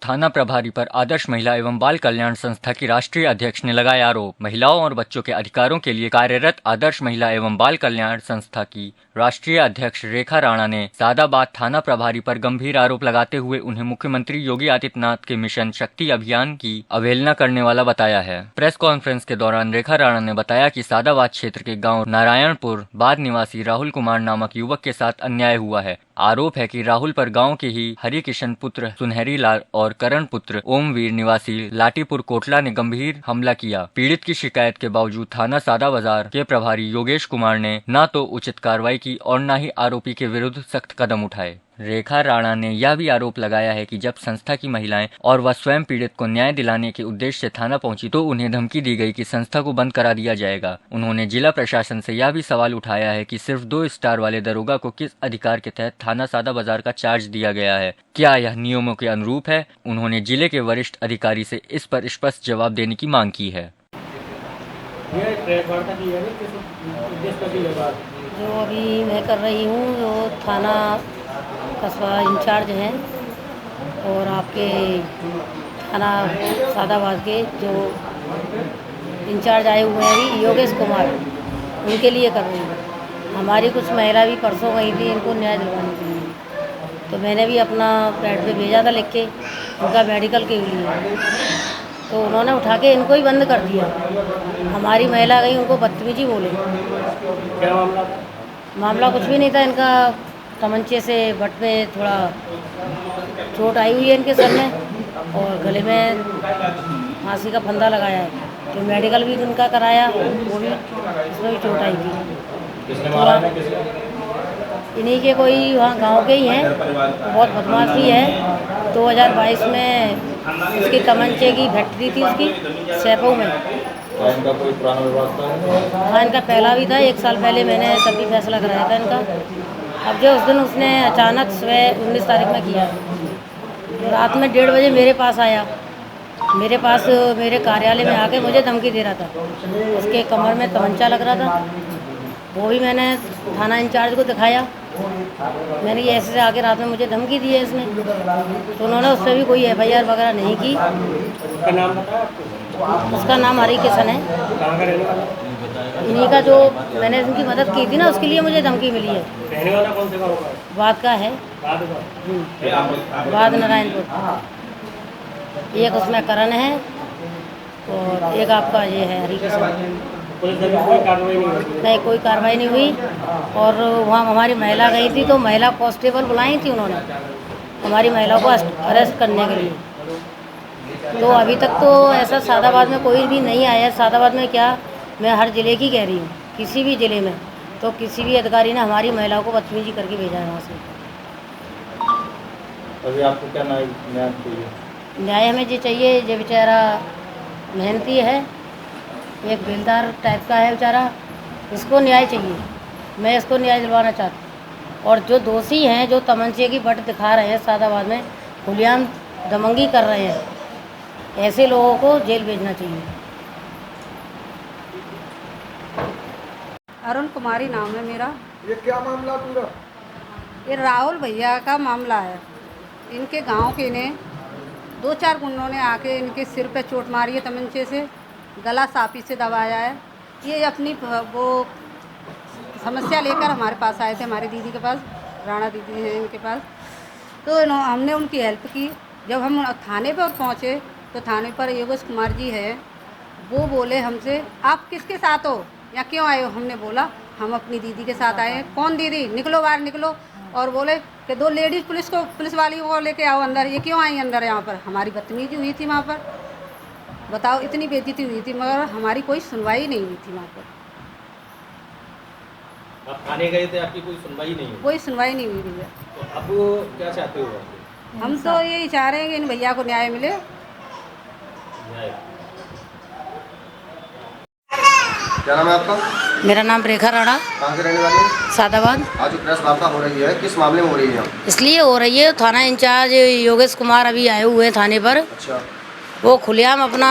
थाना प्रभारी पर आदर्श महिला एवं बाल कल्याण संस्था की राष्ट्रीय अध्यक्ष ने लगाया आरोप। महिलाओं और बच्चों के अधिकारों के लिए कार्यरत आदर्श महिला एवं बाल कल्याण संस्था की राष्ट्रीय अध्यक्ष रेखा राणा ने सादाबाद थाना प्रभारी पर गंभीर आरोप लगाते हुए उन्हें मुख्यमंत्री योगी आदित्यनाथ के मिशन शक्ति अभियान की अवहेलना करने वाला बताया है। प्रेस कॉन्फ्रेंस के दौरान रेखा राणा ने बताया कि सादाबाद क्षेत्र के गाँव नारायणपुर बाद निवासी राहुल कुमार नामक युवक के साथ अन्याय हुआ है। आरोप है कि राहुल पर गांव के ही हरि किशन पुत्र सुनहरी लाल और करण पुत्र ओमवीर निवासी लाटीपुर कोटला ने गंभीर हमला किया। पीड़ित की शिकायत के बावजूद थाना सादा बाजार के प्रभारी योगेश कुमार ने न तो उचित कार्रवाई की और न ही आरोपी के विरुद्ध सख्त कदम उठाए। रेखा राणा ने यह भी आरोप लगाया है कि जब संस्था की महिलाएं और वह स्वयं पीड़ित को न्याय दिलाने के उद्देश्य से थाना पहुंची तो उन्हें धमकी दी गई कि संस्था को बंद करा दिया जाएगा। उन्होंने जिला प्रशासन से यह भी सवाल उठाया है कि सिर्फ 2 स्टार वाले दरोगा को किस अधिकार के तहत थाना सादा बाजार का चार्ज दिया गया है, क्या यह नियमों के अनुरूप है। उन्होंने जिले के वरिष्ठ अधिकारी से इस पर स्पष्ट जवाब देने की मांग की है। जो अभी मैं कर रही हूँ वो थाना कस्बा इंचार्ज हैं और आपके थाना सादाबाद के जो इंचार्ज आए हुए हैं अभी योगेश कुमार, उनके लिए कर रही हूँ। हमारी कुछ महिला भी परसों गई थी इनको न्याय दिलवाने के लिए, तो मैंने भी अपना पैड पे भेजा था लिख के उनका मेडिकल के लिए, तो उन्होंने उठा के इनको ही बंद कर दिया। हमारी महिला गई उनको बदतमीजी बोले। क्या मामला कुछ भी नहीं था, इनका तमंचे से बट पे थोड़ा चोट आई हुई है इनके सर में और गले में फांसी का फंदा लगाया है। तो मेडिकल भी उनका कराया, वो भी उसमें भी चोट आई थी। इन्हीं के कोई वहाँ गांव के ही हैं, बहुत बदमाश भी है। 2022 में उसकी तमंचे की फैक्ट्री थी उसकी सैफों में। इनका कोई पुराना विवाद था? हाँ, इनका पहला भी था। 1 साल पहले मैंने तब भी फैसला कराया था इनका। अब जो उस दिन उसने अचानक सुबह 19 तारीख में किया, रात में 1:30 बजे मेरे पास आया। मेरे कार्यालय में आके मुझे धमकी दे रहा था। उसके कमर में तमंचा लग रहा था, वो भी मैंने थाना इंचार्ज को दिखाया। मैंने ये ऐसे आके रात में मुझे धमकी दी है इसने, तो उन्होंने उस पर भी कोई FIR वगैरह नहीं की। उसका नाम हरि किशन है। इन्हीं का जो मैंने इनकी मदद की थी ना, उसके लिए मुझे धमकी मिली है। रहने वाला कौन से गाँव का है? बात का है बाद नारायणपुर। एक उसमें करण है और एक आपका ये है हरि किशन। पुलिस ने कोई कार्रवाई नहीं हुई? नहीं, कोई कार्रवाई नहीं हुई। और वहाँ हमारी महिला गई थी तो महिला कांस्टेबल बुलाई थी उन्होंने हमारी महिला को अरेस्ट करने के लिए। तो अभी तक तो ऐसा सादाबाद में कोई भी नहीं आया। सादाबाद में क्या, मैं हर ज़िले की कह रही हूँ, किसी भी ज़िले में तो किसी भी अधिकारी ने हमारी महिलाओं को बदतमीजी करके भेजा है वहाँ से। अभी आपको क्या न्याय चाहिए? न्याय हमें जो चाहिए, जो बेचारा मेहनती है, एक बेलदार टाइप का है बेचारा, इसको न्याय चाहिए। मैं इसको न्याय दिलवाना चाहती हूँ। और जो दोषी हैं, जो तमंचे की बट दिखा रहे हैं सादाबाद में, खुलेआम दमंगी कर रहे हैं, ऐसे लोगों को जेल भेजना चाहिए। अरुण कुमारी नाम है मेरा। ये क्या मामला पूरा? ये राहुल भैया का मामला है। इनके गांव के ने 2-4 गुंडों ने आके इनके सिर पे चोट मारी है तमंचे से, गला साफी से दबाया है। ये अपनी वो समस्या लेकर हमारे पास आए थे, हमारी दीदी के पास, राणा दीदी हैं इनके पास। तो हमने उनकी हेल्प की। जब हम थाने पर पहुँचे तो थाने पर योगेश कुमार जी है, वो बोले हमसे, आप किसके साथ हो या क्यों आए हो? हमने बोला हम अपनी दीदी के साथ आए हैं। कौन दीदी? निकलो बाहर निकलो। और बोले कि 2 लेडीज़ पुलिस वाली को लेके आओ अंदर। ये क्यों आई अंदर? यहाँ पर हमारी बदतमीजी हुई थी वहाँ पर, बताओ, इतनी बेइज्जती हुई थी, मगर हमारी कोई सुनवाई नहीं हुई थी वहाँ पर। आप थाने गए थे, आपकी कोई सुनवाई नहीं हुई? कोई सुनवाई नहीं हुई भैया। तो अब वो क्या चाहते हो? हम तो यही चाह रहे हैं कि इन भैया को न्याय मिले। क्या नाम है आपका? मेरा नाम रेखा राणा, कहाँ के रहने वाले हैं? सादाबाद। आज जो प्रेस वार्ता हो रही है, किस मामले में हो रही है? इसलिए हो रही है, थाना इंचार्ज योगेश कुमार अभी आए हुए हैं थाने पर। अच्छा, वो खुलेआम अपना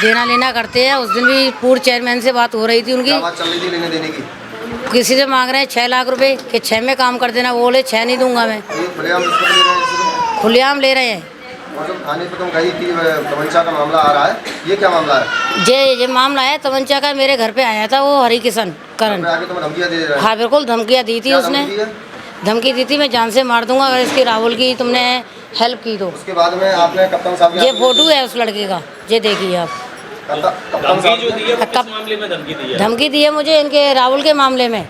देना लेना करते हैं। उस दिन भी पूर्व चेयरमैन से बात हो रही थी उनकी। क्या बात चल रही थी लेने देने की? किसी से मांग रहे हैं 6 लाख रुपए कि 6 में काम कर देना। वो बोले 6 नहीं दूंगा मैं। ये खुलेआम रिश्वत ले रहे हैं इससे? खुलेआम ले रहे हैं। और जब थाने पे तुम गई थी तमंचा का मामला आ रहा है, ये क्या मामला है? ये मामला है तमंचा का। मेरे घर पे आया था वो हरि किशन करण। आगे तुम्हें धमकियाँ दे रहा है? हाँ बिल्कुल धमकियाँ दी थी क्या उसने। धमकी दी है? धमकी दी थी मैं जान से मार दूंगा अगर इसकी राहुल की तुमने हेल्प की तो। उसके बाद में आपने कप्तान साहब ये फोटो है उस लड़के का, ये देखिए आप। कप्तान धमकी जो साहब दी है वो किस मामले में धमकी दी है? धमकी दी है मुझे इनके राहुल के मामले में।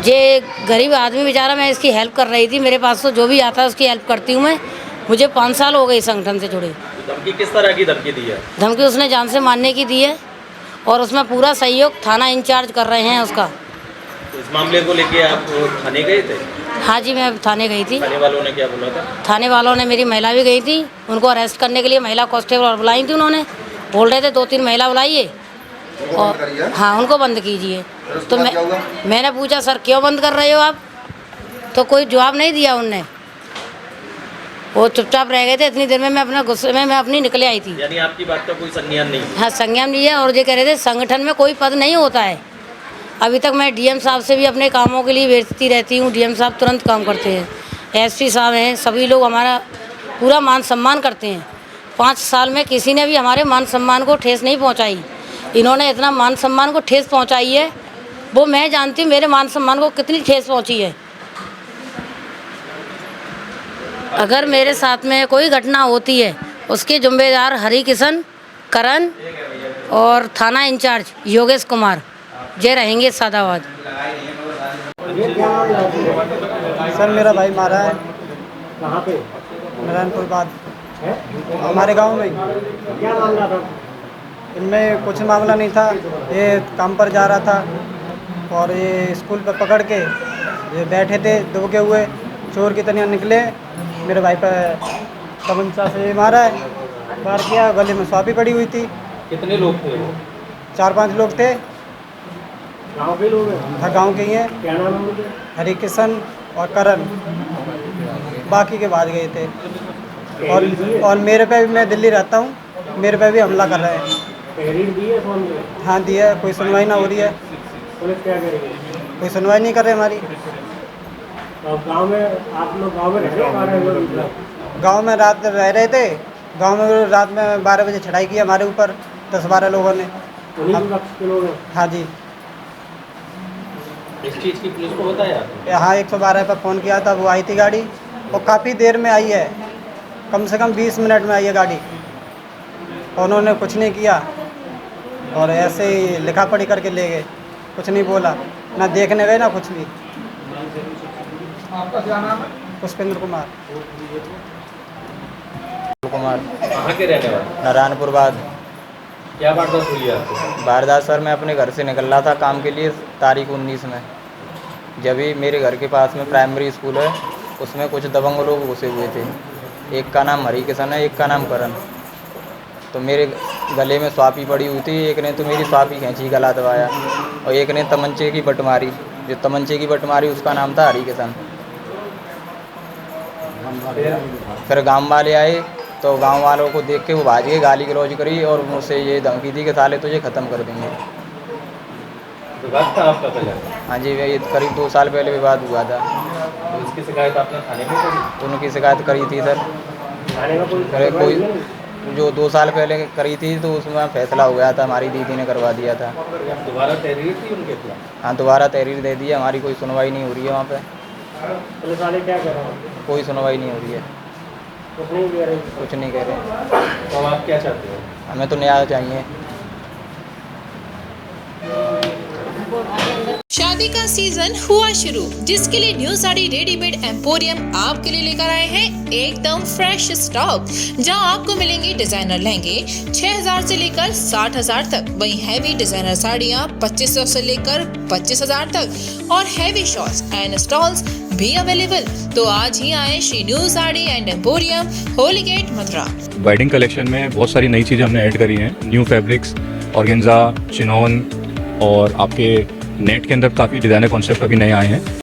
ये गरीब आदमी बेचारा, मैं इसकी हेल्प कर रही थी, मेरे पास तो जो भी आता है उसकी हेल्प करती हूँ मैं। मुझे 5 साल हो गए इस संगठन से जुड़े। धमकी किस तरह की धमकी दी है? धमकी उसने जान से मारने की दी है और उसमें पूरा सहयोग थाना इंचार्ज कर रहे हैं उसका। तो इस मामले को लेके आप थाने गए थे? हाँ जी मैं थाने गई थी। थाने वालों ने क्या बोला था? थाने वालों ने, मेरी महिला भी गई थी, उनको अरेस्ट करने के लिए महिला कांस्टेबल और बुलाई थी उन्होंने। बोल रहे थे 2-3 महिला बुलाइए और हाँ उनको बंद कीजिए। तो मैंने पूछा सर क्यों बंद कर रहे हो आप, तो कोई जवाब नहीं दिया उनने। वो चुपचाप रह गए थे। इतनी देर में मैं अपना गुस्से में मैं अपनी निकले आई थी। यानी आपकी बात का कोई संज्ञान नहीं? हाँ संज्ञान नहीं है। और ये कह रहे थे संगठन में कोई पद नहीं होता है। अभी तक मैं डीएम साहब से भी अपने कामों के लिए भेजती रहती हूँ, डीएम साहब तुरंत काम करते हैं। एसपी साहब हैं, सभी लोग हमारा पूरा मान सम्मान करते हैं। 5 साल में किसी ने भी हमारे मान सम्मान को ठेस नहीं पहुँचाई। इन्होंने इतना मान सम्मान को ठेस पहुँचाई है, वो मैं जानती हूँ मेरे मान सम्मान को कितनी ठेस पहुँची है। अगर मेरे साथ में कोई घटना होती है उसके जिम्मेदार हरि किशन करण और थाना इंचार्ज योगेश कुमार ये रहेंगे सादाबाद। सर मेरा भाई मारा है। कहाँ पे? नारायणपुर बाद हमारे गांव में। क्या मामला था? इनमें कुछ मामला नहीं था। ये काम पर जा रहा था और ये स्कूल पर पकड़ के ये बैठे थे दुबके हुए, चोर की तरह निकले। मेरे भाई पर तमंचा से मारा है, वार किया, गले में स्वापी पड़ी हुई थी। कितने लोग थे वो? 4-5 लोग थे। गाँव के लोग हैं? हाँ गाँव के ही हैं। क्या नाम है उनके? हरि किशन और करण, बाकी के बाद गए थे। और मेरे पे भी, मैं दिल्ली रहता हूँ, मेरे पे भी हमला कर रहे हैं। तहरीर दी है फोन पे? हाँ दिया, कोई सुनवाई ना हो रही है। पुलिस क्या करेगी? कोई सुनवाई नहीं कर रहे हमारी। और गांव में आप लोग गांव में रह रहे हो? गांव में रात रह रहे थे। गांव में रात में 12 बजे चढ़ाई की हमारे ऊपर 10-12 लोगों ने। हाँ जी। इस चीज़ की पुलिस को बताया? हाँ 112 पर फ़ोन किया था, वो आई थी गाड़ी और काफ़ी देर में आई है, कम से कम 20 मिनट में आई है गाड़ी। और उन्होंने कुछ नहीं किया और ऐसे ही लिखा पढ़ी करके ले गए, कुछ नहीं बोला, ना देखने गए ना कुछ भी। आपका क्या नाम है? पुष्पेंद्र कुमार। कहाँ के रहने वाले? नारायणपुर बाद। क्या वारदात हुई है आपको? वारदात सर, मैं अपने घर से निकल रहा था काम के लिए तारीख 19 में। जब ही मेरे घर के पास में प्राइमरी स्कूल है, उसमें कुछ दबंग लोग घुसे हुए थे। एक का नाम हरि किशन है, एक का नाम करण। तो मेरे गले में स्वापी पड़ी हुई थी। एक ने तो मेरी स्वापी खींची, गला दबाया, और एक ने तमंचे की बट मारी। जो तमंचे की बट मारी उसका नाम था हरि किशन। फिर गांव वाले आए तो गांव वालों को देख के वो भाज के गाली गलौज करी और मुझसे ये धमकी दी कि साले तुझे ख़त्म कर देंगे। विवाद था आपका पहले? हाँ जी, ये करीब 2 साल पहले विवाद हुआ था। तो इसकी शिकायत आपने थाने में करी? तो उनकी शिकायत करी थी सर। थाने में कोई जो 2 साल पहले करी थी तो उसमें फैसला हो गया था, हमारी दीदी ने करवा दिया था। अब दोबारा तहरीर थी उनके खिलाफ? हाँ दोबारा तहरीर दे दी है, हमारी कोई सुनवाई नहीं हो रही है वहाँ पे। पुलिस वाले क्या कर रहे हैं? कोई सुनवाई नहीं हो रही है, कुछ नहीं कह रहे? कुछ नहीं कह रहे। तो आप क्या चाहते हो? हमें तो न्याय चाहिए। शादी का सीजन हुआ शुरू, जिसके लिए न्यू साड़ी रेडीमेड एम्पोरियम आपके लिए लेकर आए हैं एकदम फ्रेश स्टॉक, जहां आपको मिलेंगे डिजाइनर लहंगे 6000 से लेकर 60000 तक, वहीं हैवी डिजाइनर साड़ियां 2500 से लेकर 25000 तक और हैवी शॉर्ट्स एंड स्टॉल्स भी अवेलेबल। तो आज ही आए Shri new sari and emporium, Holi gate, Mathura. Wedding collection में बहुत सारी नई चीज़ें हमने ऐड करी हैं। न्यू फैब्रिक्स, ऑर्गेन्जा, चिनोन और आपके नेट के अंदर काफ़ी डिज़ाइनर कॉन्सेप्ट अभी नए आए हैं।